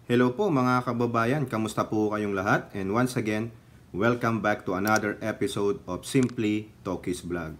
Hello po mga kababayan, kamusta po kayong lahat? And once again, welcome back to another episode of Simply Talkies Vlog.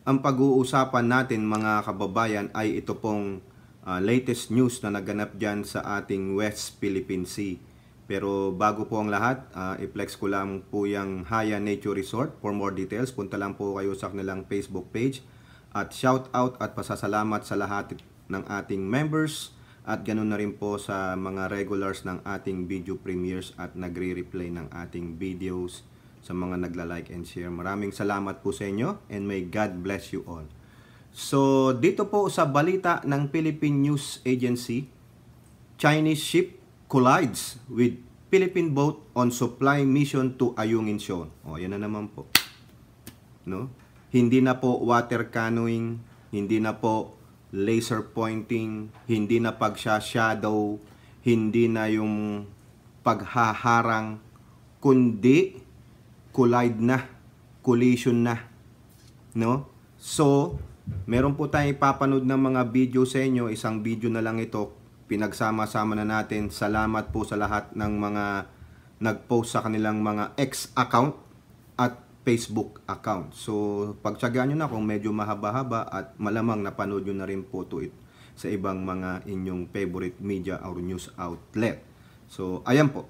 Ang pag-uusapan natin mga kababayan ay ito pong latest news na naganap dyan sa ating West Philippine Sea. Pero bago po ang lahat, i-flex ko lang po yung Haya Nature Resort. For more details, punta lang po kayo sa kanilang Facebook page. At shout out at pasasalamat sa lahat ng ating members. At ganun na rin po sa mga regulars ng ating video premieres at nagre-replay ng ating videos sa mga nagla-like and share. Maraming salamat po sa inyo and may God bless you all. So dito po sa balita ng Philippine News Agency, Chinese ship collides with Philippine boat on supply mission to Ayungin Shoal. O yan na naman po. No? Hindi na po water canoeing, hindi na po laser pointing, hindi na pagsha-shadow, hindi na yung paghaharang, kundi collide na, collision na, no? So, meron po tayong ipapanood ng mga video sa inyo, isang video na lang ito, pinagsama-sama na natin. Salamat po sa lahat ng mga nag-post sa kanilang mga X account at Facebook account. So, pagtsagaan nyo na kung medyo mahaba-haba at malamang napanood nyo na rin po ito sa ibang mga inyong favorite media or news outlet. So, ayan po.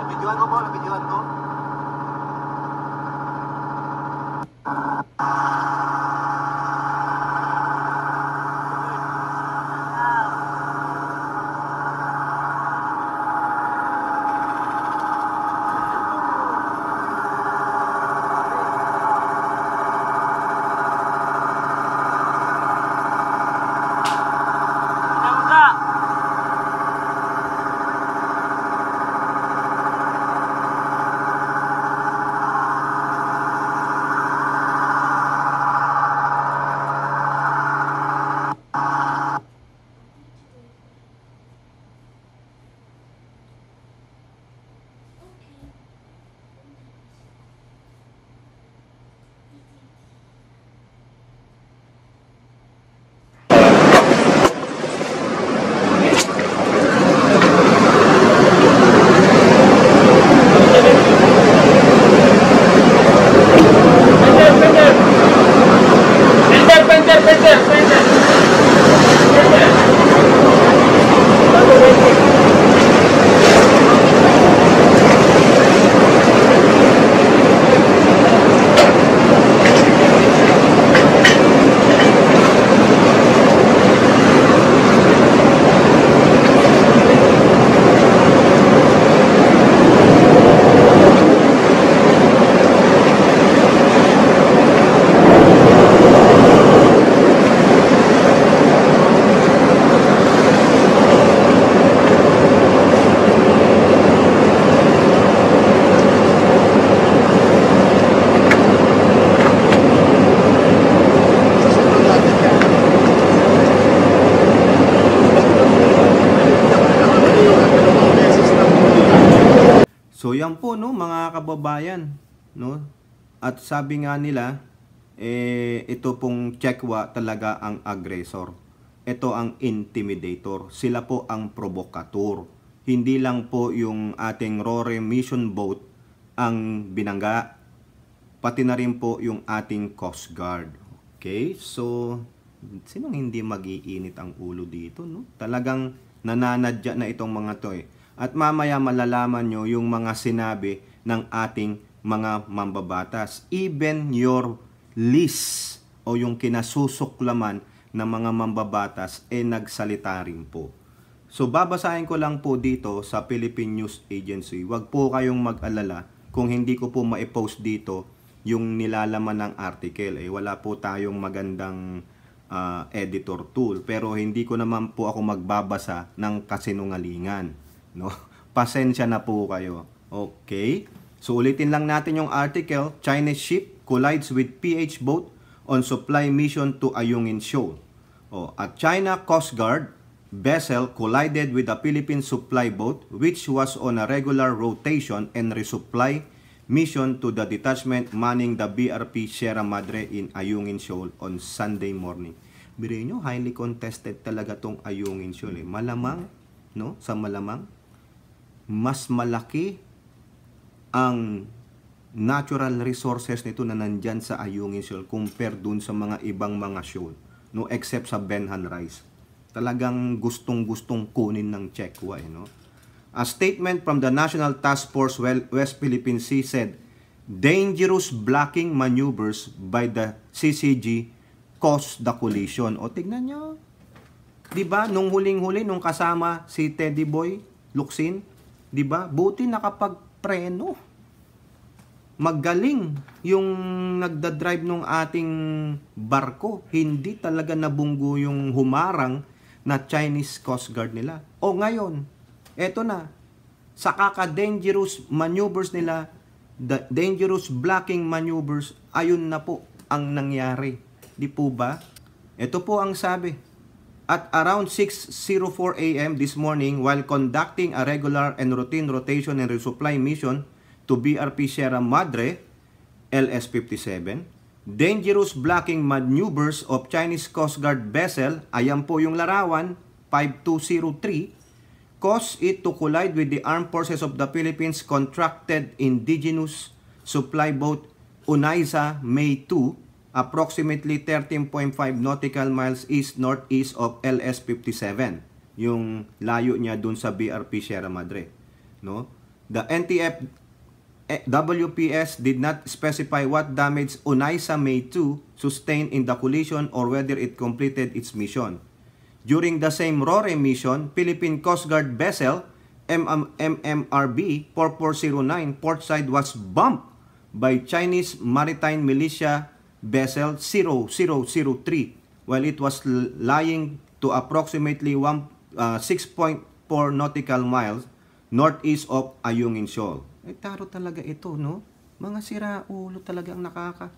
Nabidyohan ko po, nabidyohan ko. So yan po no mga kababayan, no? At sabi nga nila ito pong Chekwa talaga ang aggressor. Ito ang intimidator. Sila po ang provocateur. Hindi lang po yung ating RORE mission boat ang binangga, pati na rin po yung ating Coast Guard. Okay? So sinong hindi mag-iinit ang ulo dito, no? Talagang nananadya na itong mga to eh. At mamaya malalaman nyo yung mga sinabi ng ating mga mambabatas. Even your list o yung kinasusuklaman ng mga mambabatas nagsalita rin po. So babasahin ko lang po dito sa Philippine News Agency. Huwag po kayong mag-alala kung hindi ko po ma-post dito yung nilalaman ng article. Wala po tayong magandang editor tool. Pero hindi ko naman po ako magbabasa ng kasinungalingan. No? Pasensya na po kayo. Okay? So ulitin lang natin yung article. Chinese ship collides with PH boat on supply mission to Ayungin Shoal. At China Coast Guard vessel collided with a Philippine supply boat which was on a regular rotation and resupply mission to the detachment manning the BRP Sierra Madre in Ayungin Shoal on Sunday morning. Biruin nyo, highly contested talaga tong Ayungin Shoal. Malamang, no? Sa malamang, mas malaki ang natural resources nito na nandyan sa Ayungin Shoal compare dun sa mga ibang mga shoal, no? Except sa Benhan Rice. Talagang gustong-gustong kunin ng Chekwa, no? A statement from the National Task Force West Philippine Sea said, dangerous blocking maneuvers by the CCG caused the collision. Tignan nyo. Diba, nung huling-huli, nung kasama si Teddy Boy Luksin, diba, buti nakapagpreno. Magaling yung nagdadrive nung ating barko. Hindi talaga nabunggo yung humarang na Chinese Coast Guard nila. Ngayon, eto na, sa kaka-dangerous maneuvers nila, the dangerous blocking maneuvers, ayun na po ang nangyari. Di po ba? Ito po ang sabi. At around 6:04 a.m. this morning, while conducting a regular and routine rotation and resupply mission to BRP Sierra Madre, LS-57, dangerous blocking maneuvers of Chinese Coast Guard vessel, ayan po yung larawan, 5203, caused it to collide with the Armed Forces of the Philippines contracted indigenous supply boat Unaiza May 2, approximately 13.5 nautical miles east-northeast of LS-57. Yung layo niya dun sa BRP Sierra Madre. No? The NTF WPS did not specify what damage Unaiza May 2 sustained in the collision or whether it completed its mission. During the same RORE mission, Philippine Coast Guard vessel MMRB 4409 portside was bumped by Chinese Maritime Militia vessel 0003 while it was lying to approximately 6.4 nautical miles northeast of Ayungin Shoal. Taro talaga ito, no? Mga siraulo talagang nakaka...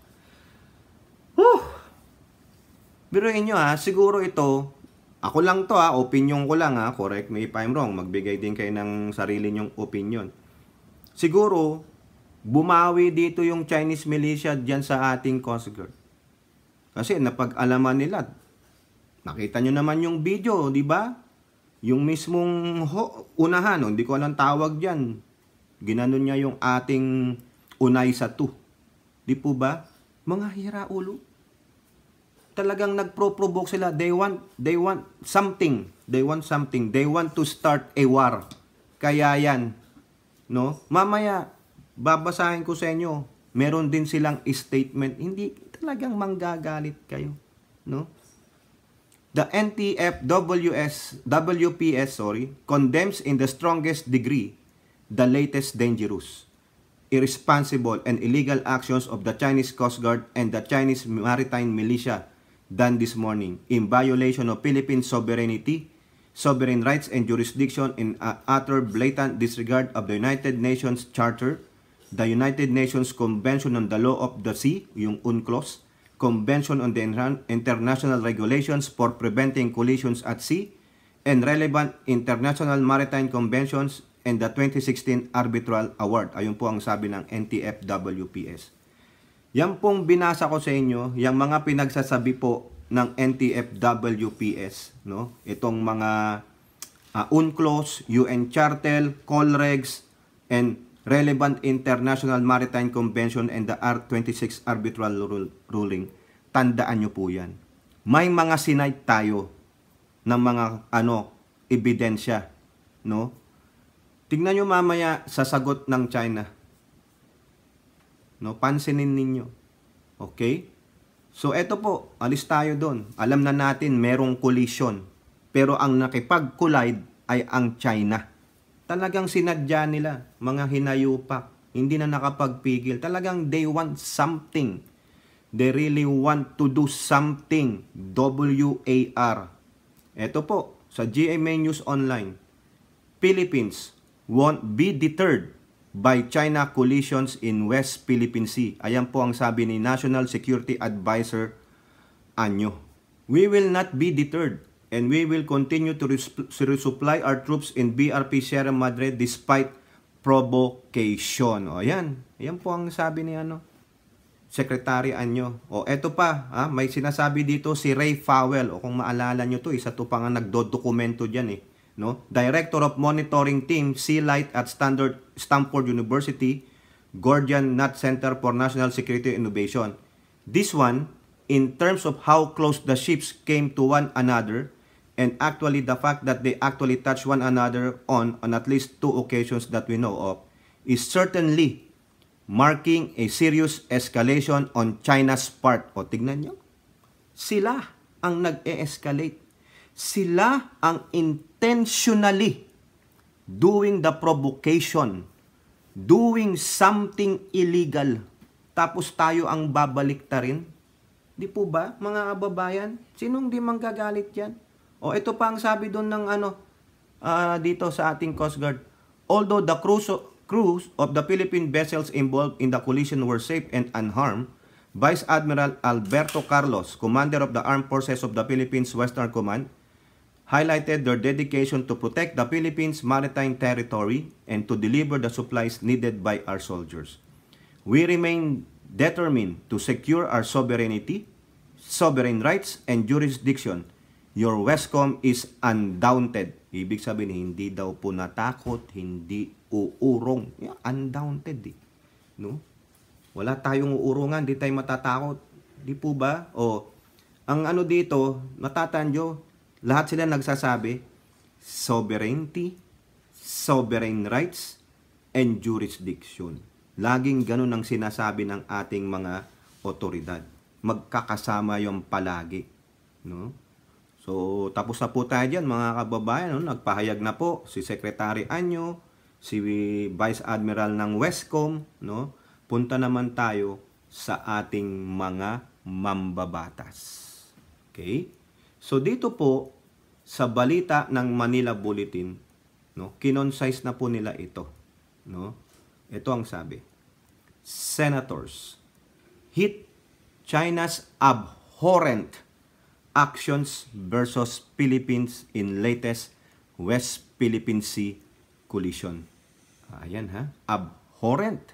Biruin nyo siguro ito, ako lang to opinion ko lang correct me if I'm wrong, magbigay din kayo ng sarili nyong opinion. Siguro, bumawi dito yung Chinese militia dyan sa ating Coast Guard. Kasi napag-alaman nila, nakita nyo naman yung video, di ba? Yung mismong unahan, hindi ko alam tawag dyan. Ginanon niya yung ating Unaiza 2. Di po ba? Mga hiraulo. Talagang nagpro-provoke sila. They want something. They want something. They want to start a war. Kaya yan. No? Mamaya, babasahin ko sa inyo, meron din silang statement, hindi talagang manggagalit kayo, no? The WPS condemns in the strongest degree the latest dangerous, irresponsible and illegal actions of the Chinese Coast Guard and the Chinese Maritime Militia done this morning in violation of Philippine sovereignty, sovereign rights and jurisdiction in utter blatant disregard of the United Nations Charter, the United Nations Convention on the Law of the Sea, yung UNCLOS, Convention on the International Regulations for Preventing Collisions at Sea, and relevant international maritime conventions and the 2016 Arbitral Award. Ayun po ang sabi ng NTF-WPS. Yan pong binasa ko sa inyo, yung mga pinagsasabi po ng NTF-WPS, no? Itong mga UNCLOS, UN Charter, COLREGS, and relevant international maritime convention and the R26 arbitral ruling. Tandaan nyo po yan. May mga sinite tayo ng mga ebidensya, no? Tignan nyo mamaya sa sagot ng China. No, pansinin ninyo. Okay? So, eto po, alis tayo doon. Alam na natin merong collision. Pero ang nakipag-collide ay ang China. Talagang sinadya nila, mga hinayupak. Hindi na nakapagpigil. Talagang they want something. They really want to do something. WAR. Eto po, sa GMA News Online. Philippines won't be deterred by China collisions in West Philippine Sea. Ayan po ang sabi ni National Security Advisor Anyo. We will not be deterred and we will continue to resupply our troops in BRP Sierra Madre despite provocation. O ayan, ayan po ang sabi ni Secretary Anyo. O eto pa, may sinasabi dito si Ray Fowell. O kung maalala nyo to, isa to pa nga nagdodokumento dyan no? Director of Monitoring Team Sea Light at Stanford University, Gordian Knot Center for National Security Innovation. This one, in terms of how close the ships came to one another, and actually the fact that they actually touched one another on at least 2 occasions that we know of, is certainly marking a serious escalation on China's part. O tignan nyo, sila ang nag-e-escalate. Sila ang intentionally doing the provocation, doing something illegal. Tapos tayo ang babaliktarin. Di po ba, mga kababayan? Sinong di manggagalit yan? O ito pa ang sabi doon ng dito sa ating Coast Guard. Although the crews of the Philippine vessels involved in the collision were safe and unharmed, Vice Admiral Alberto Carlos, Commander of the Armed Forces of the Philippines Western Command, highlighted their dedication to protect the Philippines' maritime territory and to deliver the supplies needed by our soldiers. We remain determined to secure our sovereignty, sovereign rights, and jurisdiction. Your WESCOM is undaunted. Ibig sabihin, hindi daw po natakot, hindi uurong. Yeah, undaunted. No? Wala tayong uurungan, hindi tayo matatakot. Di po ba? O, ang dito, natatandyo, lahat sila nagsasabi, sovereignty, sovereign rights, and jurisdiction. Laging ganun ang sinasabi ng ating mga otoridad. Magkakasama yung palagi. No? So, tapos na po tayo dyan, mga kababayan. No? Nagpahayag na po si Secretary Anyo, si Vice Admiral ng WESCOM. No? Punta naman tayo sa ating mga mambabatas. Okay? So, dito po, sa balita ng Manila Bulletin, no, kinonsize na po nila ito. No? Ito ang sabi. Senators hit China's abhorrent actions versus Philippines in latest West Philippine Sea collision. Ayan abhorrent.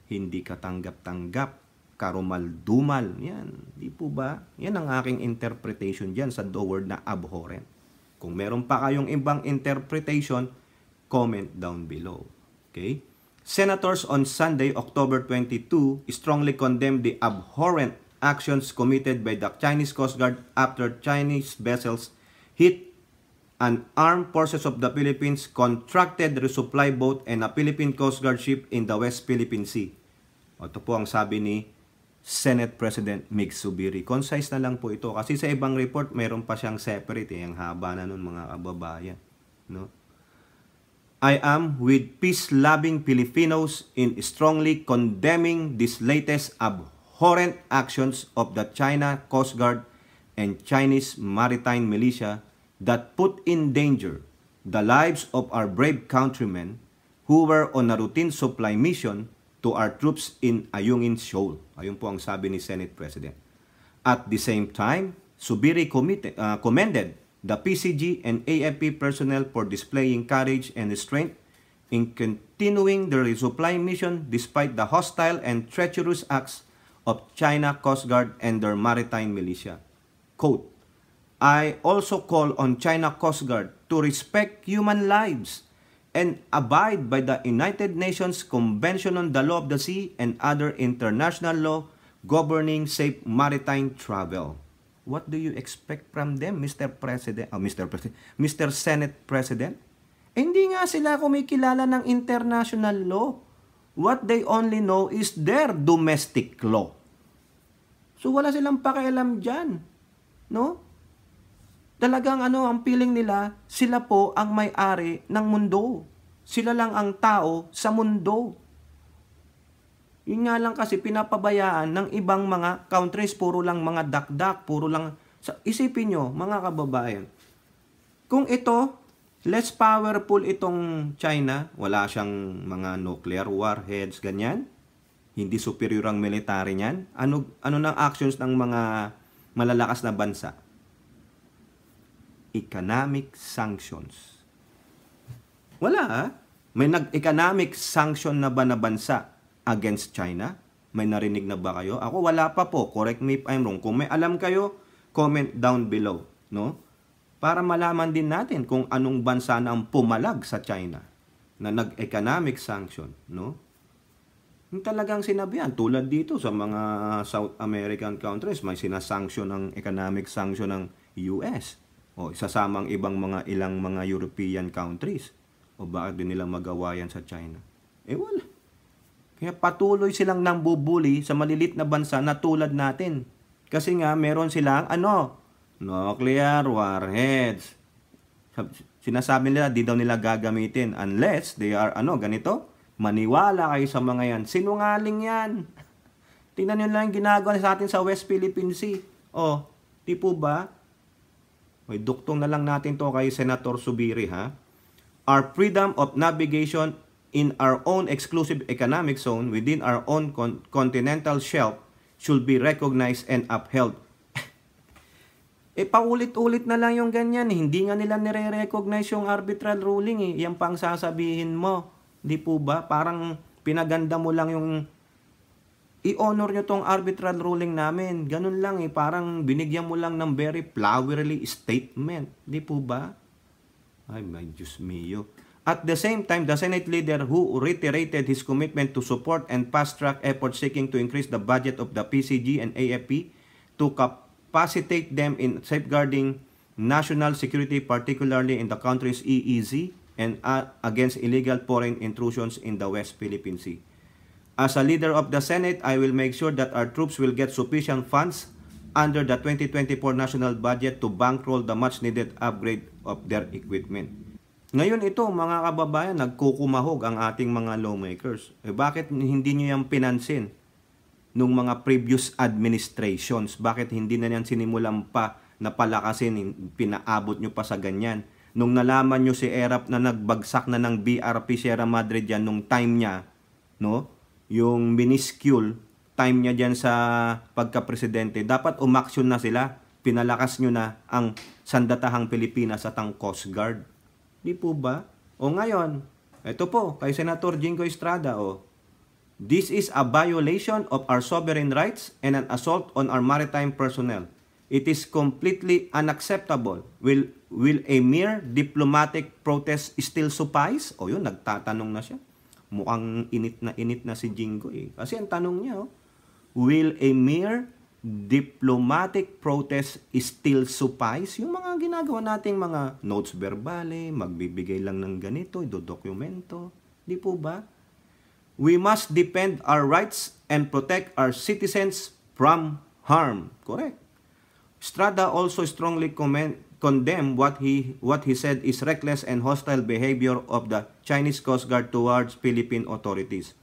Hindi katanggap-tanggap, karumal-dumal. Yan, di po ba? Yan ang aking interpretation dyan sa word na abhorrent. Kung meron pa kayong ibang interpretation, comment down below. Okay? Senators on Sunday, October 22, strongly condemned the abhorrent actions committed by the Chinese Coast Guard after Chinese vessels hit an armed forces of the Philippines contracted resupply boat and a Philippine Coast Guard ship in the West Philippine Sea. Ito po ang sabi ni Senate President Mig Zubiri. Concise na lang po ito. Kasi sa ibang report, mayroon pa siyang separate. Ang haba na nun, mga kababayan. No? I am with peace-loving Filipinos in strongly condemning these latest abhorrent actions of the China Coast Guard and Chinese maritime militia that put in danger the lives of our brave countrymen who were on a routine supply mission to our troops in Ayungin Shoal. Ayun po ang sabi ni Senate President. At the same time, Zubiri commended the PCG and AFP personnel for displaying courage and strength in continuing the resupply mission despite the hostile and treacherous acts of China Coast Guard and their maritime militia. Quote, I also call on China Coast Guard to respect human lives and abide by the United Nations Convention on the Law of the Sea and other international law governing safe maritime travel. What do you expect from them, Mr. President, Mr. Senate President? Hindi nga sila kumikilala ng international law. What they only know is their domestic law. So wala silang pakialam dyan. No? Talagang ang feeling nila, sila po ang may-ari ng mundo. Sila lang ang tao sa mundo. Yun nga lang kasi pinapabayaan ng ibang mga countries, puro lang mga dakdak, puro lang... Isipin nyo, mga kababayan, kung ito, less powerful itong China, wala siyang mga nuclear warheads, ganyan, hindi superior ang military niyan, ano nang actions ng mga malalakas na bansa? Economic sanctions. Wala May nag-economic sanction na ba na bansa against China? May narinig na ba kayo? Ako wala pa po. Correct me if I'm wrong. Kung may alam kayo, comment down below, no? Para malaman din natin kung anong bansa na ang pumalag sa China na nag-economic sanction, no? Yung talagang sinabihan, tulad dito sa mga South American countries, may sinasanction ng economic sanction ng US. O isasamang ilang mga European countries. O bakit din nila magawa yan sa China? Wala. Kaya patuloy silang nambubuli sa malilit na bansa na tulad natin. Kasi nga meron silang nuclear warheads. Sinasabi nila di daw nila gagamitin unless they are ganito. Maniwala kayo sa mga yan. Sinungaling yan. Tingnan nyo lang yung ginagawa sa atin sa West Philippine Sea. Di po ba? May duktong na lang natin to kay Senator Zubiri, ha? Our freedom of navigation in our own exclusive economic zone within our own continental shelf should be recognized and upheld. Paulit-ulit na lang yung ganyan. Hindi nga nila nire-recognize yung arbitral ruling. Yan pang sasabihin mo. Di po ba? Parang pinaganda mo lang yung i-honor nyo tong arbitral ruling namin. Ganun lang Parang binigyan mo lang ng very flowery statement. Di po ba? Ay, my Diyos mio. At the same time, the Senate leader who reiterated his commitment to support and fast-track efforts seeking to increase the budget of the PCG and AFP to capacitate them in safeguarding national security, particularly in the country's EEZ and against illegal foreign intrusions in the West Philippine Sea. As a leader of the Senate, I will make sure that our troops will get sufficient funds under the 2024 national budget to bankroll the much-needed upgrade of their equipment. Ngayon ito, mga kababayan, nagkukumahog ang ating mga lawmakers. Bakit hindi nyo yung pinansin nung mga previous administrations? Bakit hindi na yan sinimulan pa na palakasin, pinaabot nyo pa sa ganyan? Nung nalaman nyo si Erap na nagbagsak na ng BRP Sierra Madre dyan nung time niya, no? Yung minuscule time niya dyan sa pagka-presidente, dapat umaksyon na sila. Pinalakas nyo na ang sandatahang Pilipinas at ang Coast Guard. Di po ba? Ngayon, ito po, kay Senator Jingo Estrada, this is a violation of our sovereign rights and an assault on our maritime personnel. It is completely unacceptable. Will a mere diplomatic protest still suffice? Yun, nagtatanong na siya. Mukhang init na si Jingo Kasi ang tanong niya, will a mere diplomatic protest still suffice? Yung mga ginagawa nating mga notes verbale, magbibigay lang ng ganito, idodokumento. Di po ba? We must defend our rights and protect our citizens from harm. Correct. Estrada also strongly condemned what he said is reckless and hostile behavior of the Chinese Coast Guard towards Philippine authorities.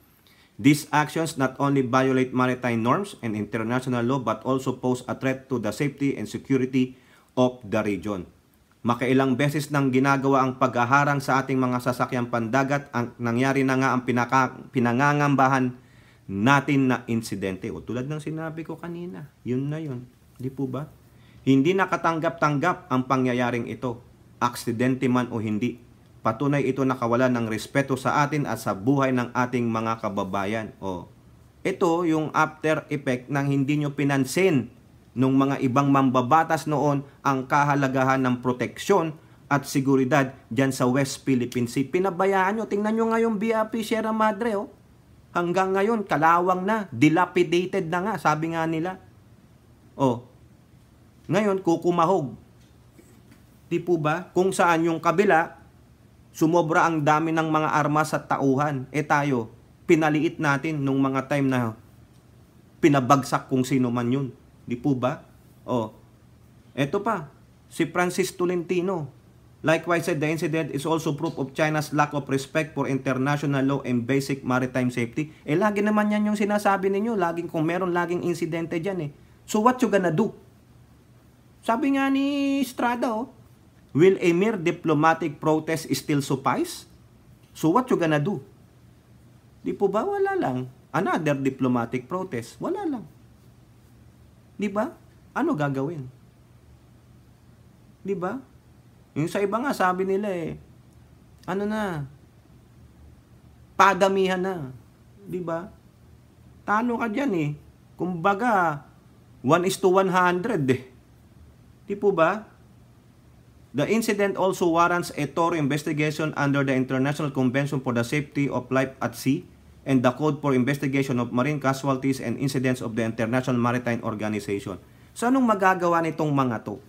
These actions not only violate maritime norms and international law but also pose a threat to the safety and security of the region. Makailang beses nang ginagawa ang paghaharang sa ating mga sasakyang pandagat, ang nangyari na nga ang pinangangambahan natin na insidente. Tulad ng sinabi ko kanina, yun na yun. Di po ba? Hindi nakatanggap-tanggap ang pangyayaring ito, aksidente man o hindi. Patunay ito nakawala ng respeto sa atin at sa buhay ng ating mga kababayan. Ito yung after effect ng hindi nyo pinansin nung mga ibang mambabatas noon ang kahalagahan ng proteksyon at seguridad dyan sa West Philippine Sea. Pinabayaan nyo, tingnan nyo ngayon BRP Sierra Madre. Hanggang ngayon, kalawang na, dilapidated na nga, sabi nga nila. Ngayon, kukumahog. Di po ba? Kung saan yung kabila, Sumobra ang dami ng mga armas at tauhan. Tayo, pinaliit natin nung mga time na pinabagsak kung sino man yun. Di po ba? Eto pa, si Francis Tolentino. Likewise said, the incident is also proof of China's lack of respect for international law and basic maritime safety. Lagi naman yan yung sinasabi ninyo. Laging, kung meron laging insidente dyan So what you gonna do? Sabi nga ni Estrada, will a mere diplomatic protest still suffice? So what you gonna do? Di po ba? Wala lang. Another diplomatic protest. Wala lang. Di ba? Ano gagawin? Di ba? Yung sa iba nga, sabi nila ano na, padamihan na. Di ba? Talo ka dyan Kumbaga, 1:100 Di po ba? The incident also warrants a thorough investigation under the International Convention for the Safety of Life at Sea and the Code for Investigation of Marine Casualties and Incidents of the International Maritime Organization. So anong magagawa nitong mga to?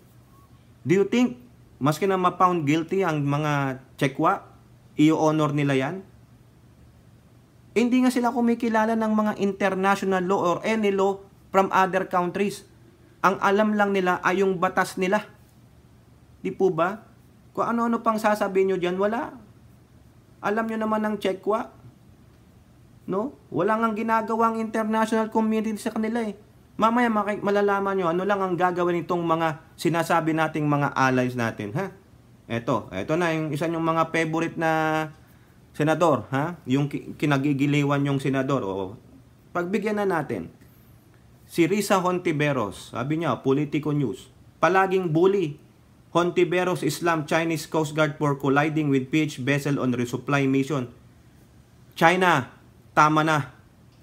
Do you think maski na ma-found guilty ang mga Chekwa, i-honor nila yan? Hindi nga sila kumikilala ng mga international law or any law from other countries. Ang alam lang nila ay yung batas nila. Di po ba? Kung ano-ano pang sasabihin nyo dyan, wala. Alam nyo naman ng Chekwa. No? Wala nga ginagawang international community sa kanila Mamaya malalaman nyo ano lang ang gagawin nitong mga sinasabi nating mga allies natin, ha? Ito na yung isa yung mga favorite na senador, ha? Yung kinagigiliwan yung senador. Pagbigyan na natin. Si Risa Hontiveros, sabi niya, Politico News, palaging bully. Hontiveros Islam Chinese Coast Guard for colliding with PH vessel on resupply mission. China, tama na.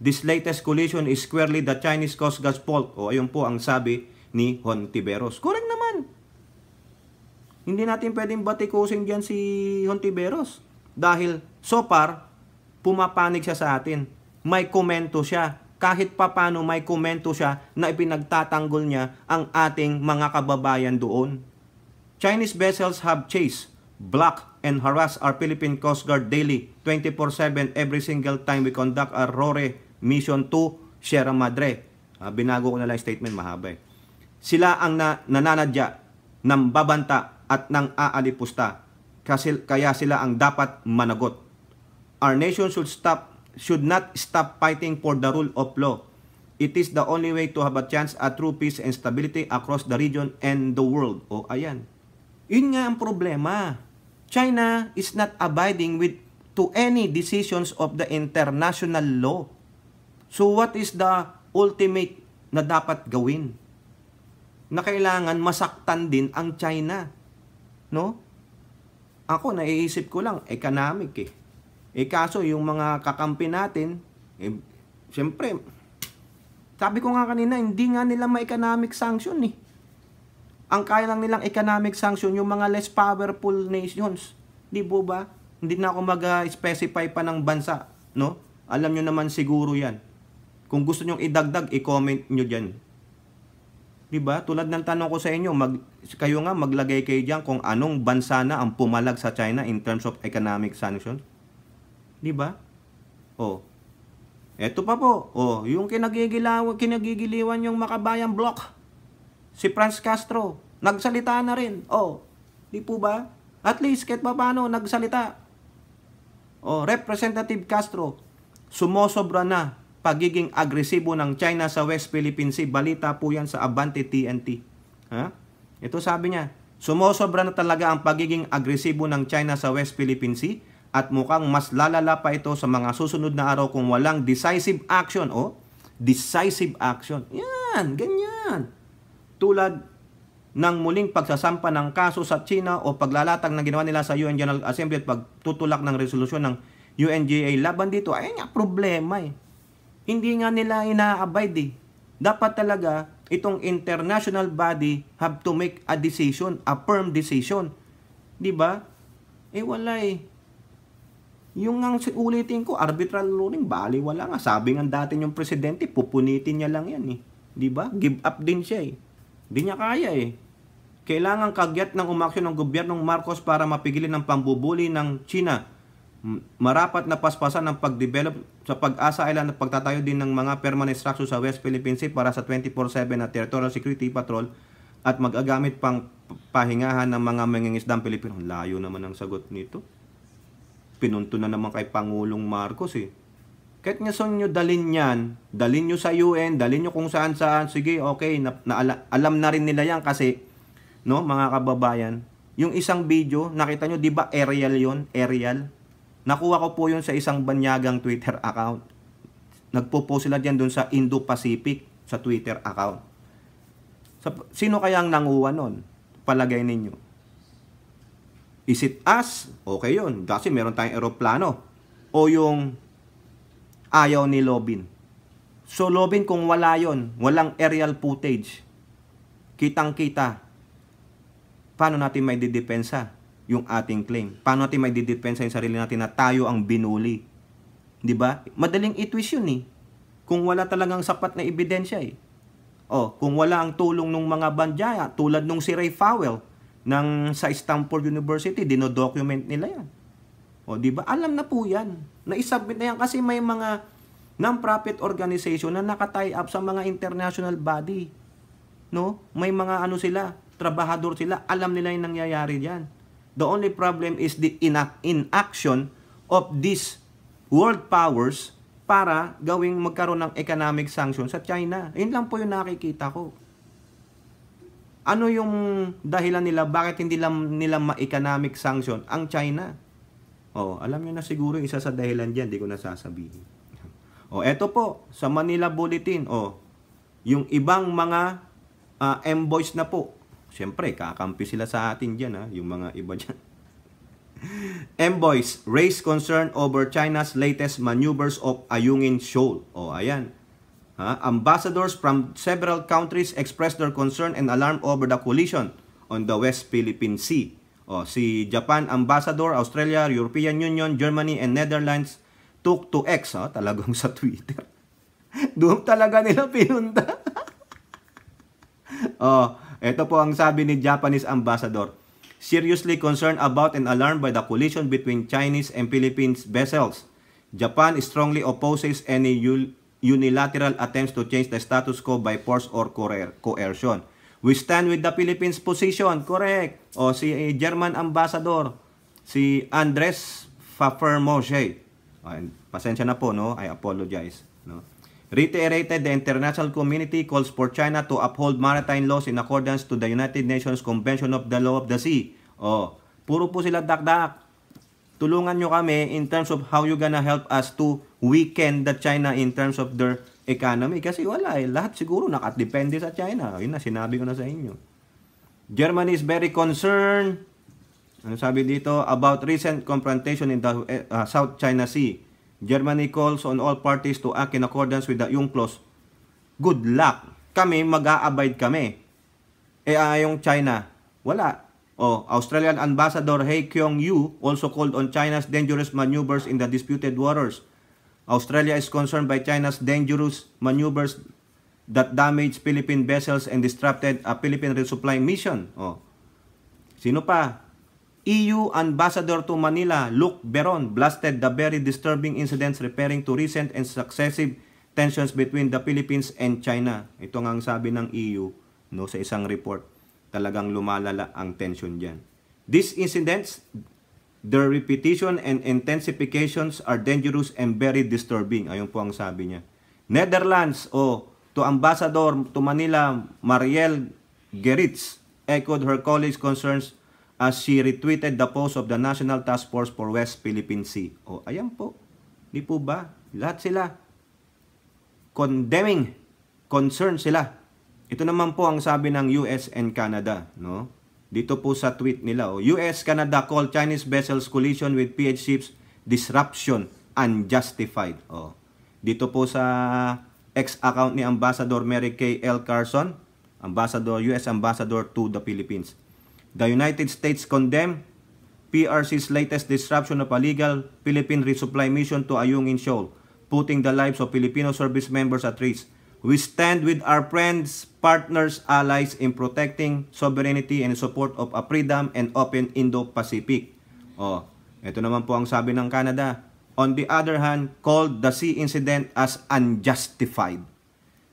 This latest collision is squarely the Chinese Coast Guard's fault. Ayun po ang sabi ni Hontiveros. Correct naman. Hindi natin pwedeng batikusin dyan si Hontiveros. Dahil so far, pumapanig siya sa atin. May komento siya. Kahit papano may komento siya na ipinagtatanggol niya ang ating mga kababayan doon. Chinese vessels have chased, blocked, and harassed our Philippine Coast Guard daily, 24/7 every single time we conduct our RORE mission to Sierra Madre. Binago ko na lang statement, mahaba Sila ang nananadya ng babanta at ng aalipusta. Kaya sila ang dapat managot. Our nation should not stop fighting for the rule of law. It is the only way to have a chance at true peace and stability across the region and the world. Ayan. Yun nga ang problema. China is not abiding to any decisions of the international law. So what is the ultimate na dapat gawin? Na kailangan masaktan din ang China. No? Ako, naiisip ko lang, economic kaso yung mga kakampi natin, siyempre, sabi ko nga kanina, hindi nga nila ma-economic sanction Ang kaya lang nilang economic sanction yung mga less powerful nations. Di po ba? Hindi na ako mag-specify pa ng bansa. No? Alam nyo naman siguro yan. Kung gusto nyong idagdag, i-comment nyo dyan. Diba? Tulad ng tanong ko sa inyo, kayo nga maglagay kayo dyan kung anong bansa na ang pumalag sa China in terms of economic sanctions. Diba? Eto pa po. Yung kinagigiliwan yung Makabayan Bloc. Si Franz Castro, nagsalita na rin. Di po ba? At least, kahit pa paano, nagsalita. Representative Castro, sumosobra na pagiging agresibo ng China sa West Philippine Sea. Balita po yan sa Abante TNT. Ito sabi niya, sumosobra na talaga ang pagiging agresibo ng China sa West Philippine Sea at mukhang mas lalala pa ito sa mga susunod na araw kung walang decisive action. Decisive action. Yan, ganyan. Tulad ng muling pagsasampa ng kaso sa China o paglalatag na ginawa nila sa UN General Assembly at pagtutulak ng resolusyon ng UNGA laban dito. Ayun nga, problema Hindi nga nila ina-abide Dapat talaga itong international body have to make a decision, a firm decision. Di ba? Wala Yung ang ulitin ko, arbitral ruling, bali wala nga. Sabi nga dati yung presidente, pupunitin niya lang yan Di ba? Give up din siya Di niya kaya Kailangan kagyat ng umaksyon ng gobyernong Marcos para mapigilin ang pambubuli ng China. Marapat na paspasan ang pagdevelop sa Pag-asa Island at pagtatayo din ng mga permanent structure sa West Philippine Sea para sa 24/7 na Territorial Security Patrol at magagamit pang pahingahan ng mga mangingisdang Pilipino. Layo naman ang sagot nito. Pinunto na naman kay Pangulong Marcos eh. Kahit nga son nyo dalin yan, dalin nyo sa UN, dalin nyo kung saan-saan, sige, okay, alam na rin nila yan kasi, no, mga kababayan, yung isang video, nakita nyo, di ba aerial yon, aerial? Nakuha ko po yun sa isang banyagang Twitter account. Nagpo-post sila dyan dun sa Indo-Pacific sa Twitter account. Sino kaya ang nanguha nun? Palagay ninyo. Is it us? Okay yun. Kasi meron tayong eroplano. O yung ayaw ni Lobin. So Lobin, kung wala yon, walang aerial footage, kitang-kita, paano natin may didepensa yung ating claim? Paano natin may didepensa yung sarili natin na tayo ang binuli? Di ba? Madaling i-twist yun eh. Kung wala talagang sapat na ebidensya eh. O, kung wala ang tulong ng mga bandyaya, tulad nung si Ray Fowell sa Stanford University, dinodocument nila yan. O, di ba? Alam na po yan. Na-isubmit na yan kasi may mga non-profit organization na naka-tie up sa mga international body. No? May mga ano sila, trabahador sila, alam nila yung nangyayari diyan. The only problem is the inaction of these world powers para gawing magkaroon ng economic sanction sa China. Yun lang po yung nakikita ko. Ano yung dahilan nila, bakit hindi nila ma-economic sanction ang China? Oh, alam niyo na siguro isa sa dahilan diyan, di ko na sasabihin. Oh, eto po sa Manila Bulletin, oh, yung ibang mga envoys na po. Siyempre, kakampi sila sa atin diyan, ha, yung mga iba diyan. Envoys raise concern over China's latest maneuvers of Ayungin Shoal. Oh, ayan. Ambassadors from several countries expressed their concern and alarm over the collision on the West Philippine Sea. Oh, si Japan Ambassador, Australia, European Union, Germany, and Netherlands took to X, talagang sa Twitter. Doon talaga nila pinunta. Oh, ito po ang sabi ni Japanese Ambassador. Seriously concerned about and alarmed by the collision between Chinese and Philippine vessels. Japan strongly opposes any unilateral attempts to change the status quo by force or coercion. We stand with the Philippines position. Correct. O si German Ambassador, si Andres Fafermoshe. Pasensya na po, no? I apologize. No? Reiterated the international community calls for China to uphold maritime laws in accordance to the United Nations Convention of the Law of the Sea. O, puro po sila dakdak. Tulungan nyo kami in terms of how you gonna help us to weaken the China in terms of their economy. Kasi wala eh. Lahat siguro nakadepende sa China. Yun na, sinabi ko na sa inyo. Germany is very concerned, ano sabi dito, about recent confrontation in the South China Sea. Germany calls on all parties to act in accordance with the UNCLOS. Good luck. Kami, mag-a-abide kami. Yung China, wala. Australian Ambassador He Kyong-yu also called on China's dangerous maneuvers in the disputed waters. Australia is concerned by China's dangerous maneuvers that damaged Philippine vessels and disrupted a Philippine resupply mission. Sino pa? EU Ambassador to Manila, Luc Beron, blasted the very disturbing incidents referring to recent and successive tensions between the Philippines and China. Ito nga ang sabi ng EU, no, sa isang report. Talagang lumalala ang tension dyan. These incidents, their repetition and intensifications are dangerous and very disturbing. Ayun po ang sabi niya. Netherlands, to Ambassador to Manila, Marielle Geritz, echoed her colleagues' concerns as she retweeted the post of the National Task Force for West Philippine Sea. Ayan po. Di po ba? Lahat sila condemning, concerned sila. Ito naman po ang sabi ng US and Canada, no? Dito po sa tweet nila, US, Canada call Chinese vessels collision with PH ships disruption unjustified. Dito po sa X account ni Ambassador Mary Kay L. Carson, US Ambassador to the Philippines. The United States condemned PRC's latest disruption of a legal Philippine resupply mission to Ayungin Shoal, putting the lives of Filipino service members at risk. We stand with our friends, partners, allies in protecting sovereignty and support of a freedom and open Indo-Pacific. Oh, ito naman po ang sabi ng Canada. On the other hand, called the sea incident as unjustified,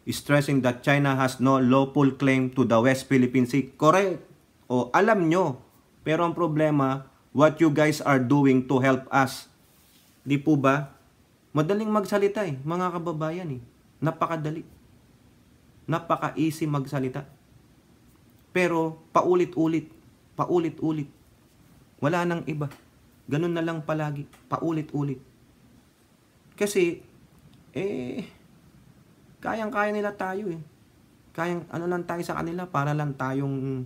stressing that China has no lawful claim to the West Philippine Sea. Correct. O, alam nyo. Pero ang problema, what you guys are doing to help us. Di po ba? Madaling magsalita mga kababayan Napakadali. Napaka-easy magsalita. Pero paulit-ulit. Paulit-ulit. Wala nang iba. Ganun na lang palagi. Paulit-ulit. Kasi, kayang-kaya nila tayo Kayang, lang tayo sa kanila, para lang tayong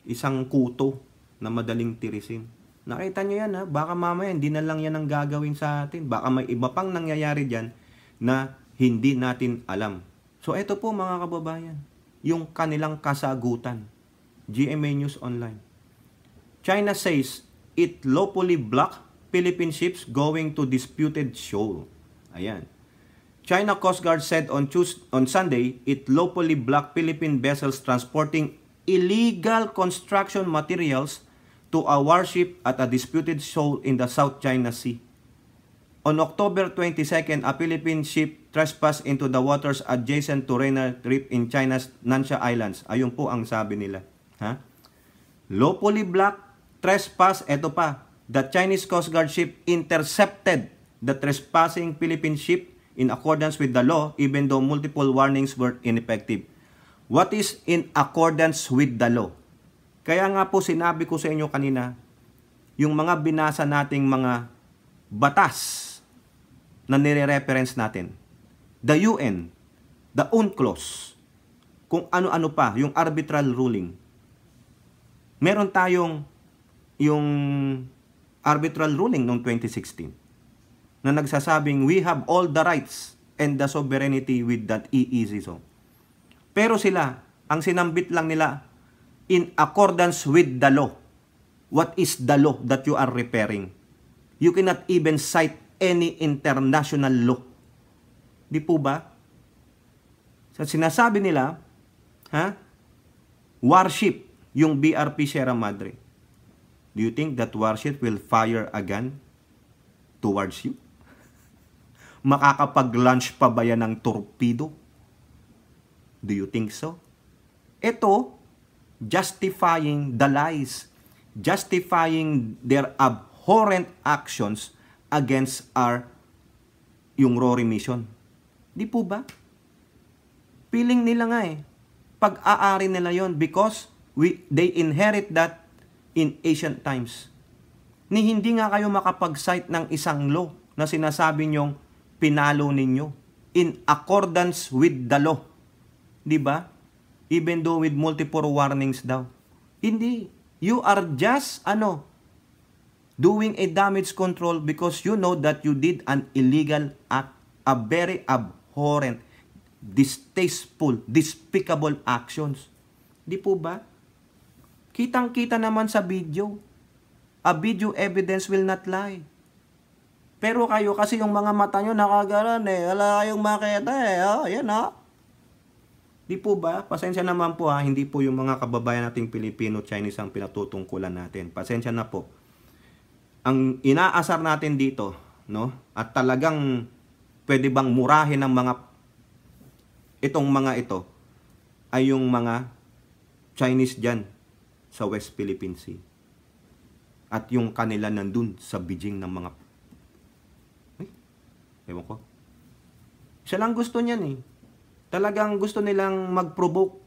isang kuto na madaling tirisin. Nakita nyo yan baka mamaya hindi na lang yan ang gagawin sa atin. Baka may iba pang nangyayari dyan na hindi natin alam. So ito po mga kababayan, yung kanilang kasagutan. GMA News Online. China says it lawfully blocked Philippine ships going to disputed shoal. Ayan. China Coast Guard said on Sunday it lawfully blocked Philippine vessels transporting illegal construction materials to a warship at a disputed shoal in the South China Sea. On October 22nd, a Philippine ship trespassed into the waters adjacent to Reynard Reef in China's Nansha Islands. Ayun po ang sabi nila. Lawfully blocked, trespass, eto pa. The Chinese Coast Guard ship intercepted the trespassing Philippine ship in accordance with the law even though multiple warnings were ineffective. What is in accordance with the law? Kaya nga po sinabi ko sa inyo kanina, yung mga binasa nating mga batas na nire-reference natin. The UN, the UNCLOS, kung ano-ano pa, yung arbitral ruling. Meron tayong yung arbitral ruling noong 2016 na nagsasabing we have all the rights and the sovereignty with that EEZ zone. Pero sila, ang sinambit lang nila, in accordance with the law. What is the law that you are referring? You cannot even cite any international law. Di po ba? Sa sinasabi nila, warship, yung BRP Sierra Madre. Do you think that warship will fire a gun towards you? Makakapag-launch pa ba yan ng torpedo? Do you think so? Ito, justifying the lies, justifying their abhorrent actions against yung Rory mission. Di po ba? Feeling nila nga pag-aari nila yon because they inherit that in ancient times. Ni hindi nga kayo makapag-cite ng isang law na sinasabi nyong pinalo ninyo in accordance with the law. Di ba? Even though with multiple warnings daw. Hindi. You are just, doing a damage control because you know that you did an illegal act, a very abhorrent, distasteful, despicable actions. Di po ba? Kitang-kita naman sa video. A video evidence will not lie. Pero kayo kasi yung mga mata nyo nakagalan wala kayong makita Yan Di po ba? Pasensya naman po hindi po yung mga kababayan nating Pilipino-Chinese ang pinatutungkulan natin. Pasensya na po. Ang inaasar natin dito, at talagang pwede bang murahin ng itong mga ito, ay yung mga Chinese dyan sa West Philippine Sea. At yung kanila nandun sa Beijing ng mga, ewan ko. Siya lang gusto niyan Talagang gusto nilang mag-provoke.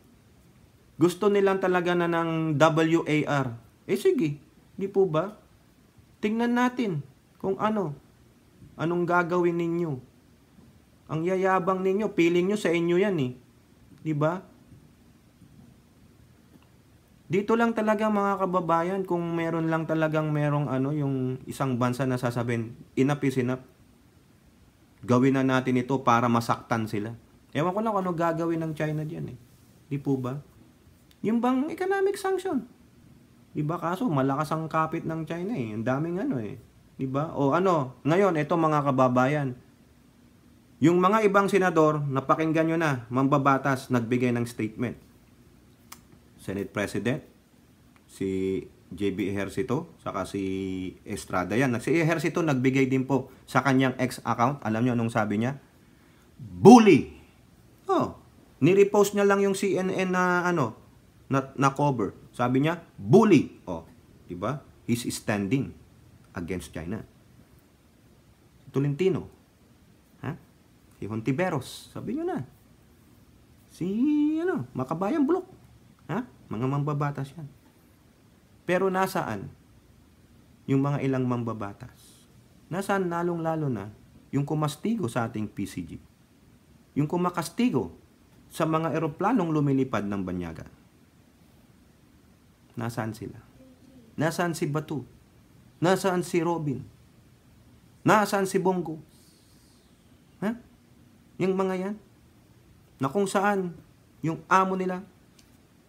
Gusto nilang talaga na ng WAR. Sige, di po ba? Tingnan natin kung anong gagawin ninyo. Ang yayabang ninyo, feeling nyo sa inyo yan Di ba? Dito lang talaga mga kababayan, kung meron lang talagang merong yung isang bansa na sasabihin, enough is enough. Gawin na natin ito para masaktan sila. Ewan ko lang kung ano gagawin ng China diyan Di po ba? Yung bang economic sanction. Diba? Kaso malakas ang kapit ng China Ang daming Diba? O ngayon, ito mga kababayan. Yung mga ibang senador, napakinggan nyo na, mambabatas, nagbigay ng statement. Senate President, si JB Ejercito, saka si Estrada yan. Si Ejercito nagbigay din po sa kanyang ex account. Alam nyo anong sabi niya? Bully! Oh, nirepost niya lang yung CNN na cover. Sabi niya, bully! Oh, diba? He's standing against China. Tolentino. Si Hontiveros, sabi nyo na. Si, Makabayan Bulok. Mga mambabatas yan. Pero nasaan yung mga ilang mambabatas? Nasaan lalong-lalo na yung kumastigo sa ating PCG? Yung kumakastigo sa mga eroplanong lumilipad ng banyaga? Nasaan sila? Nasaan si Batu? Nasaan si Robin? Nasaan si Bongo? Yung mga yan, na kung saan, yung amo nila.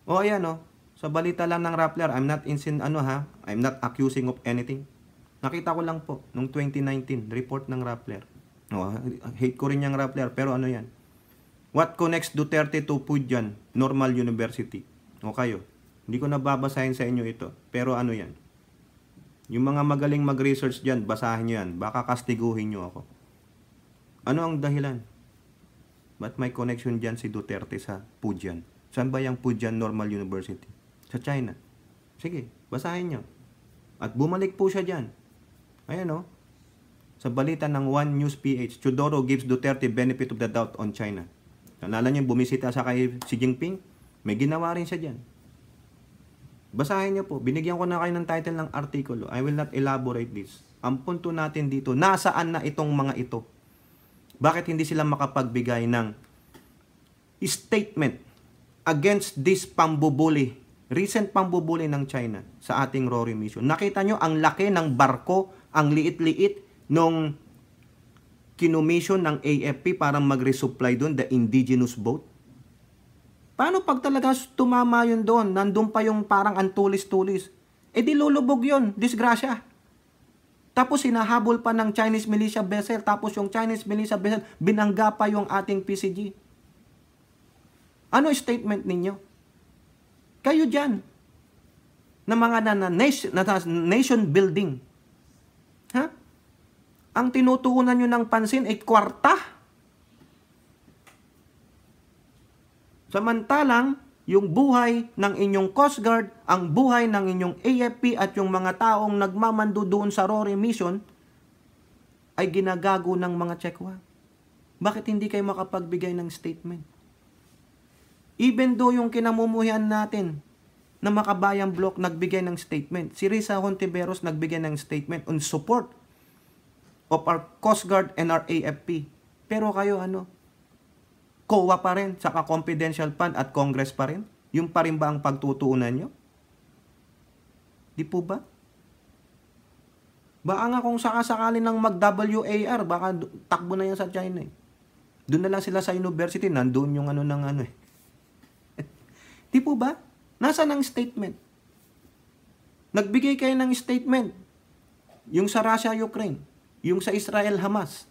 O ayan sa balita lang ng Rappler, I'm not accusing of anything. Nakita ko lang po, nung 2019, report ng Rappler. Hate ko rin yung Rappler, pero ano yan? What connects Duterte to Pujan Normal University? O kayo, hindi ko nababasahin sa inyo ito, pero ano yan? Yung mga magaling mag-research dyan, basahin nyo yan, baka kastiguhin nyo ako. Ano ang dahilan? Ba't may connection dyan si Duterte sa Pujan? Saan ba yung Pujan Normal University? Sa China. Sige, basahin nyo. At bumalik po siya dyan. Ayan sa balita ng One News PH, Teodoro gives Duterte benefit of the doubt on China. Nalala niyo, bumisita sa kay Xi Jinping? May ginawa rin siya dyan. Basahin niyo po. Binigyan ko na kayo ng title ng artikulo. I will not elaborate this. Ang punto natin dito, nasaan na itong mga ito? Bakit hindi sila makapagbigay ng statement against this pambubuli, recent pambubuli ng China sa ating Rory mission? Nakita nyo, ang laki ng barko, ang liit-liit nung kinumission ng AFP para mag-resupply doon, the indigenous boat. Paano pag talaga tumama yun doon? Nandun pa yung parang antulis-tulis. Di lulubog yun, disgrasya. Tapos hinahabol pa ng Chinese militia vessel. Tapos yung Chinese militia vessel, binangga pa yung ating PCG. Ano statement ninyo? Kayo dyan, na mga nation building. Ang tinutuunan nyo ng pansin ay kwarta. Samantalang, yung buhay ng inyong Coast Guard, ang buhay ng inyong AFP at yung mga taong nagmamando doon sa Rory mission ay ginagago ng mga Chekwa. Bakit hindi kayo makapagbigay ng statement? Even though yung kinamumuhian natin na Makabayan Block nagbigay ng statement, si Risa Hontiveros nagbigay ng statement on support of our Coast Guard and our AFP. Pero kayo COA pa rin, saka confidential fund at Congress pa rin? Yung pa rin ba ang pagtutuunan nyo? Di po ba? Baka nga kung sakasakali ng mag-WAR, baka takbo na yan sa China eh. Doon na lang sila sa university, nandoon yung Di po ba? Nasaan ang statement? Nagbigay kayo ng statement. Yung sa Russia-Ukraine, yung sa Israel-Hamas.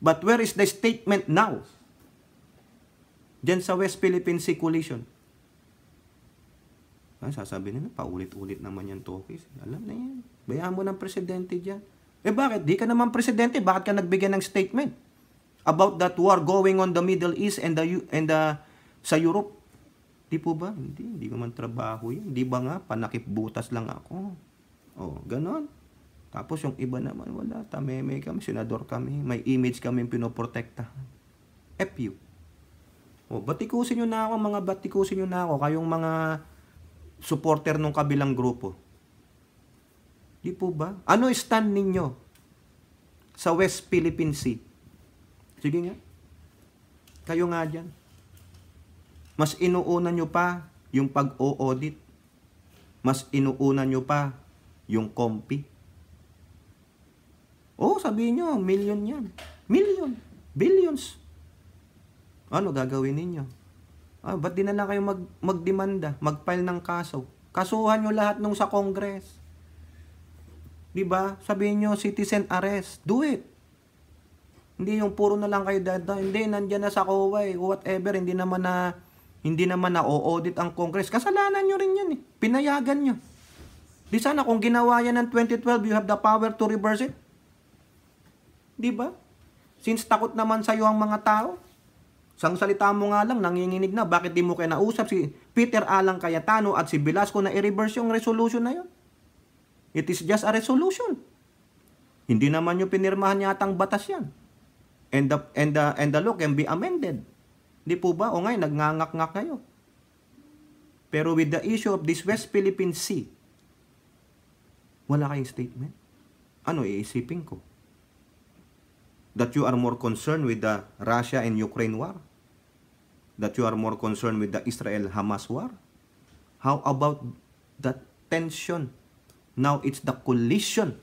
But where is the statement now? Diyan sa West Philippine Sea Coalition. Sasabi nila, paulit-ulit naman yan, Tokis. Alam na yan. Bayaan mo ng presidente dyan. Bakit? Di ka naman presidente. Bakit ka nagbigay ng statement? About that war going on the Middle East and sa Europe. Di po ba? Hindi ko man trabaho yan. Di ba nga, panakip butas lang ako. Ganon. Tapos yung iba naman, wala. Tameme kami, senador kami. May image kami pinoprotektahan. FU. Batikusin nyo na ako, batikusin nyo na ako, kayong mga supporter ng kabilang grupo. Di po ba? Ano stand ninyo sa West Philippine Sea? Sige nga. Kayo nga dyan. Mas inuuna nyo pa yung pag-o-audit. Mas inuuna nyo pa yung kompi. Sabihin nyo, million yan. Million. Billions. Ano gagawin ninyo? Ba't di na lang kayo magdemanda, mag-file ng kaso? Kasuhan nyo lahat nung sa Congress. Diba? Sabihin nyo, citizen arrest. Do it. Hindi yung puro na lang kayo hindi nandiyan na sa COA whatever, hindi naman na o-audit ang Congress. Kasalanan nyo rin yan eh. Pinayagan nyo. Di sana kung ginawa yan ng 2012, you have the power to reverse it. Di ba? Since takot naman sa'yo ang mga tao, sang salita mo nga lang, nanginginig na, bakit di mo kinausap si Peter Alang Cayetano at si Velasco na i-reverse yung resolution na yun? It is just a resolution. Hindi naman yung pinirmahan yatang batas yan. And the law can be amended. Di po ba? O ngayon, nagngangak-ngak kayo. Pero with the issue of this West Philippine Sea, wala kayong statement. Ano iisipin ko? That you are more concerned with the Russia and Ukraine war? That you are more concerned with the Israel-Hamas war? How about that tension? Now it's the collision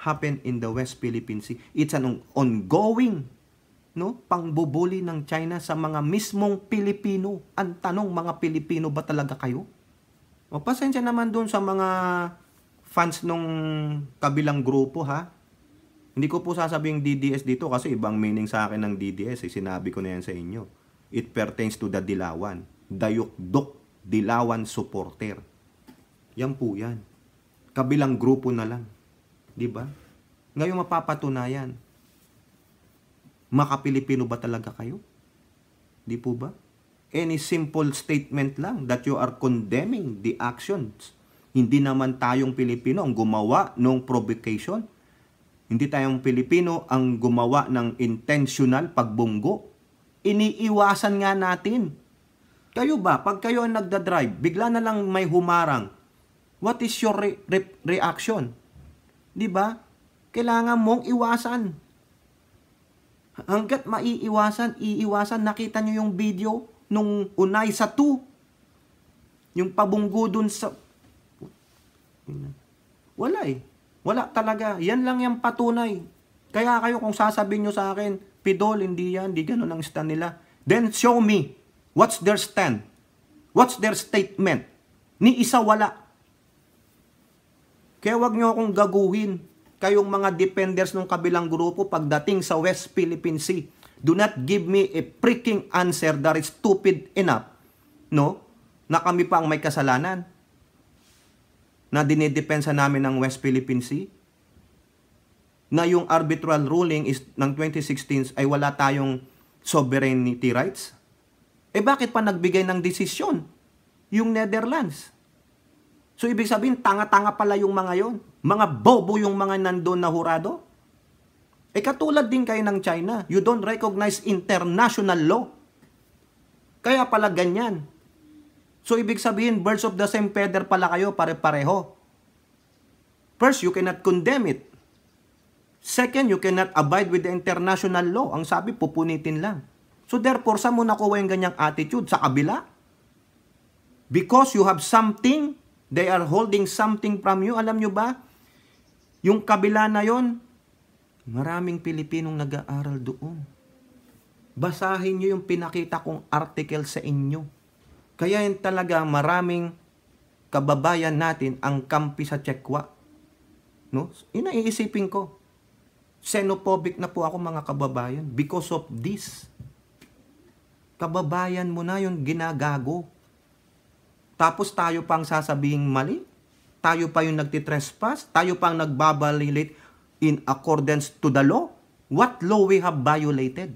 happen in the West Philippine Sea. It's an ongoing pangbubuli ng China sa mga mismong Pilipino. Ang tanong, mga Pilipino ba talaga kayo? O pasensya naman dun sa mga fans nung kabilang grupo ha. Hindi ko po sasabing DDS dito kasi ibang meaning sa akin ng DDS. Sinabi ko na yan sa inyo. It pertains to the Dilawan. Dayukdok Dilawan supporter. Yan po yan. Kabilang grupo na lang. Di ba? Ngayon mapapatunayan. Maka-Pilipino ba talaga kayo? Di po ba? Any simple statement lang that you are condemning the actions. Hindi naman tayong Pilipino ang gumawa ng provocation. Hindi tayong Pilipino ang gumawa ng intentional pagbunggo. Iniiwasan nga natin. Kayo ba, pag kayo ang nagdadrive, bigla na lang may humarang, what is your reaction? Di ba? Kailangan mong iwasan. Hanggat iiwasan. Nakita nyo yung video nung Unay sa 2. Yung pabunggo dun sa... Wala eh. Wala talaga. Yan lang yung patunay. Kaya kayo kung sasabihin nyo sa akin, Pidol, hindi yan, hindi ganun ang stand nila. Then show me, what's their stand? What's their statement? Ni isa wala. Kaya wag nyo akong gaguhin. Kayong mga defenders ng kabilang grupo pagdating sa West Philippine Sea. Do not give me a freaking answer that is stupid enough, na kami pa ang may kasalanan. Na dinidepensa namin ng West Philippine Sea. Na yung arbitral ruling ng 2016 ay wala tayong sovereignty rights. Bakit pa nagbigay ng desisyon? Yung Netherlands. So, ibig sabihin, tanga-tanga pala yung mga yon. Mga bobo yung mga nandun na hurado. Katulad din kayo ng China. You don't recognize international law. Kaya pala ganyan. So, ibig sabihin, birds of the same feather pala kayo, pare-pareho. First, you cannot condemn it. Second, you cannot abide with the international law. Ang sabi, pupunitin lang. So, therefore, saan mo nakuha yung ganyang attitude? Sa kabila? Because you have something, they are holding something from you. Alam nyo ba? Yung kabila na yon, maraming Pilipinong nag-aaral doon. Basahin nyo yung pinakita kong article sa inyo. Kaya yun talaga maraming kababayan natin ang kampi sa Chekwa. Inaiisipin ko. Xenophobic na po ako mga kababayan because of this. Kababayan mo na yung ginagago. Tapos tayo pang sasabihing mali. Tayo pa yung nagtitrespass. Tayo pang nagbabalilit in accordance to the law. What law we have violated?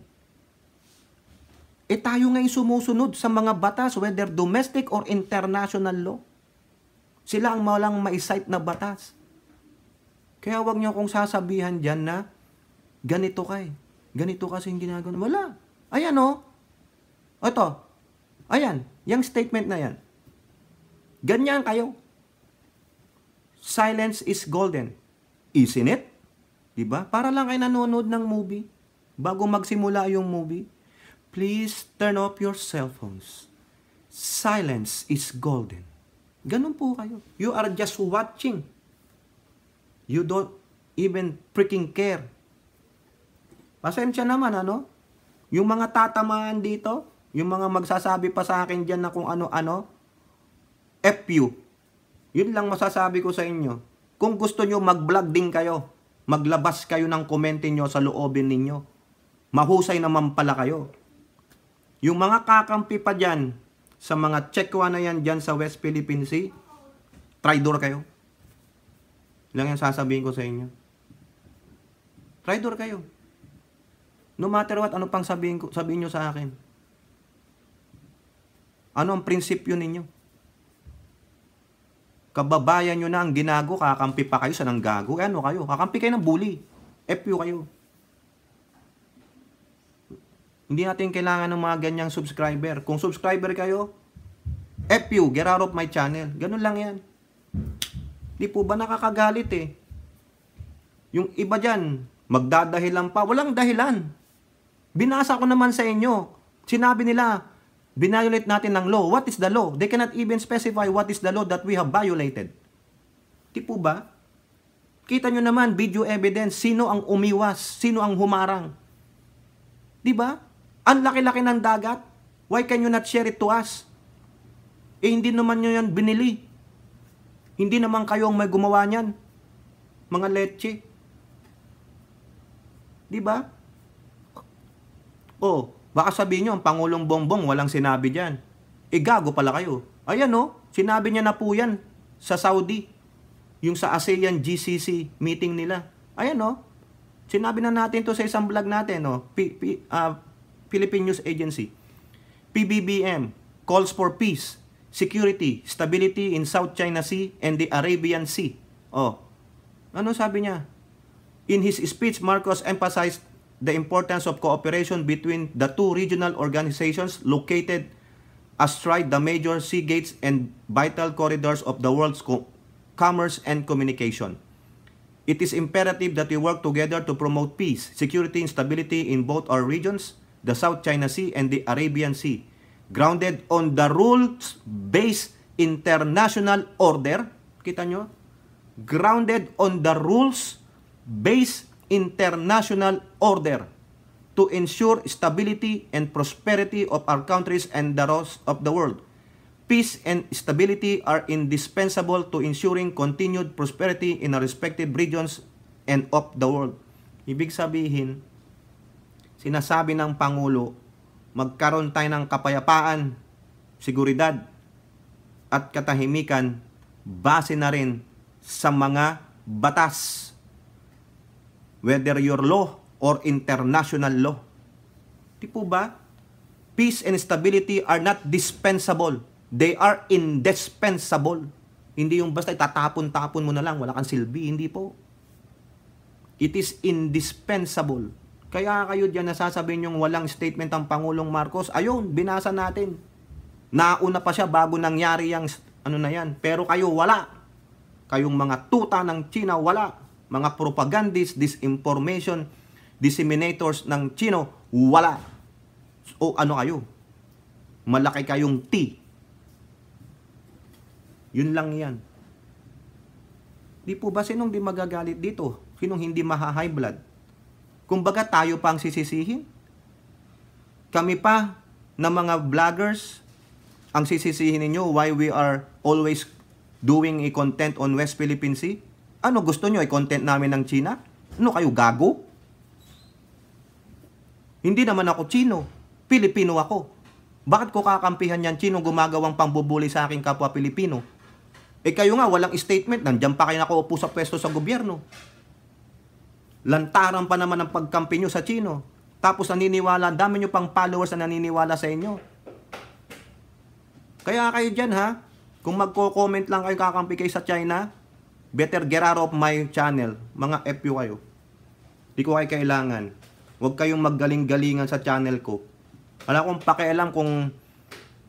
Tayo ngayon sumusunod sa mga batas, whether domestic or international law. Sila ang walang ma-cite na batas. Kaya wag niyo akong sasabihan dyan na ganito kay. Ganito kasi yung ginagawa. Wala. Ayan o. Ito. Ayan. Yung statement na yan. Ganyan kayo. Silence is golden. Isn't it? Diba? Para lang kayo nanonood ng movie. Bago magsimula yung movie. Please turn off your cell phones. Silence is golden. Ganun po kayo. You are just watching. You don't even freaking care. Pasensya naman, Yung mga tatamaan dito, yung mga magsasabi pa sa akin dyan na kung ano-ano, F you. Yun lang masasabi ko sa inyo. Kung gusto nyo mag-vlog din kayo, maglabas kayo ng kommente nyo sa loobin ninyo. Mahusay naman pala kayo. Yung mga kakampi pa dyan, sa mga Chekwa na yan dyan sa West Philippine Sea, traidor kayo. Lang yung sasabihin ko sa inyo. Traidor kayo. No matter what, ano pang sabihin nyo sa akin? Ano ang prinsipyo ninyo? Kababayan nyo na ang ginago, kakampi pa kayo sa nang gago. Ano kayo? Kakampi kayo ng bully. FU kayo. Hindi natin kailangan ng mga ganyang subscriber. Kung subscriber kayo, FU, get out of my channel. Ganun lang yan. Di po ba nakakagalit eh? Yung iba dyan, magdadahilan pa. Walang dahilan. Binasa ko naman sa inyo. Sinabi nila, binayolate natin ng law. What is the law? They cannot even specify what is the law that we have violated. Di po ba? Kita nyo naman, video evidence, sino ang umiwas, sino ang humarang. Di ba? Ang laki-laki ng dagat. Why can you not share it to us? Eh, hindi naman nyo yan binili. Hindi naman kayo ang may gumawa niyan. Mga leche. Di ba? Oh, baka sabihin nyo, ang Pangulong Bongbong walang sinabi dyan. Eh, gago pala kayo. Ayan oh, sinabi niya na po yan sa Saudi. Yung sa ASEAN GCC meeting nila. Ayan oh, sinabi na natin to sa isang vlog natin oh. Philippine News Agency. PBBM calls for peace, security, stability in South China Sea and the Arabian Sea. Oh, ano sabi niya? In his speech, Marcos emphasized the importance of cooperation between the two regional organizations located astride the major sea gates and vital corridors of the world's commerce and communication. It is imperative that we work together to promote peace, security, and stability in both our regions, the South China Sea and the Arabian Sea, grounded on the rules-based international order. Kita nyo? Grounded on the rules-based international order to ensure stability and prosperity of our countries and the rest of the world. Peace and stability are indispensable to ensuring continued prosperity in our respective regions and of the world. Ibig sabihin, sinasabi ng Pangulo, magkaroon tayo ng kapayapaan, seguridad, at katahimikan base na rin sa mga batas. Whether your law or international law. Di po ba? Peace and stability are not dispensable. They are indispensable. Hindi yung basta itatapon-tapon mo na lang, wala kang silbi. Hindi po. It is indispensable. Kaya kayo dyan nasasabihin yung walang statement ang Pangulong Marcos. Ayun, binasa natin. Nauna pa siya bago nangyari yung ano na yan. Pero kayo wala. Kayong mga tuta ng China, wala. Mga propagandists, disinformation, disseminators ng Chino, wala. O ano kayo? Malaki kayong T. Yun lang yan. Di po ba sinong di magagalit dito? Sinong hindi maha-high blood? Kumbaga tayo pa ang sisisihin? Kami pa na mga vloggers ang sisisihin ninyo why we are always doing a content on West Philippine Sea? Ano gusto nyo? I-content namin ng China? Ano kayo, gago? Hindi naman ako Chino. Pilipino ako. Bakit ko kakampihan yan Chino gumagawang pambubuli sa aking kapwa Pilipino? Eh kayo nga, walang statement. Nandiyan pa kayo nakaupo sa pwesto sa gobyerno. Lantaran pa naman ang pagkampi nyo sa Chino. Tapos naniniwala, dami nyo pang followers na naniniwala sa inyo. Kaya kayo dyan ha, kung magko-comment lang kayo kakampi kayo sa China, better get out of my channel. Mga FU kayo. Di ko kayo kailangan. Huwag kayong maggaling-galingan sa channel ko. Wala akong pakialam kung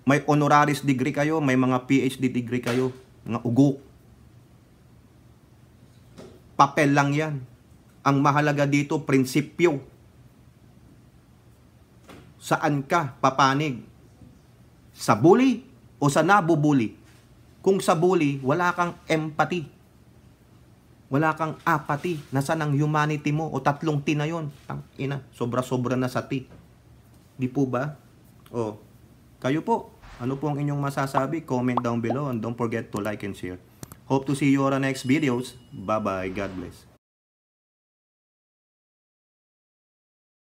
may honoraris degree kayo, may mga PhD degree kayo. Mga ugo. Papel lang yan. Ang mahalaga dito, prinsipyo. Saan ka papanig? Sa bully o sa nabubuli? Kung sa bully, wala kang empathy. Wala kang apathy. Nasaan ang humanity mo? O 3 T na yun. Tangina, sobra-sobra na sa T. Di po ba? O, kayo po. Ano po ang inyong masasabi? Comment down below and don't forget to like and share. Hope to see you on our next videos. Bye-bye. God bless.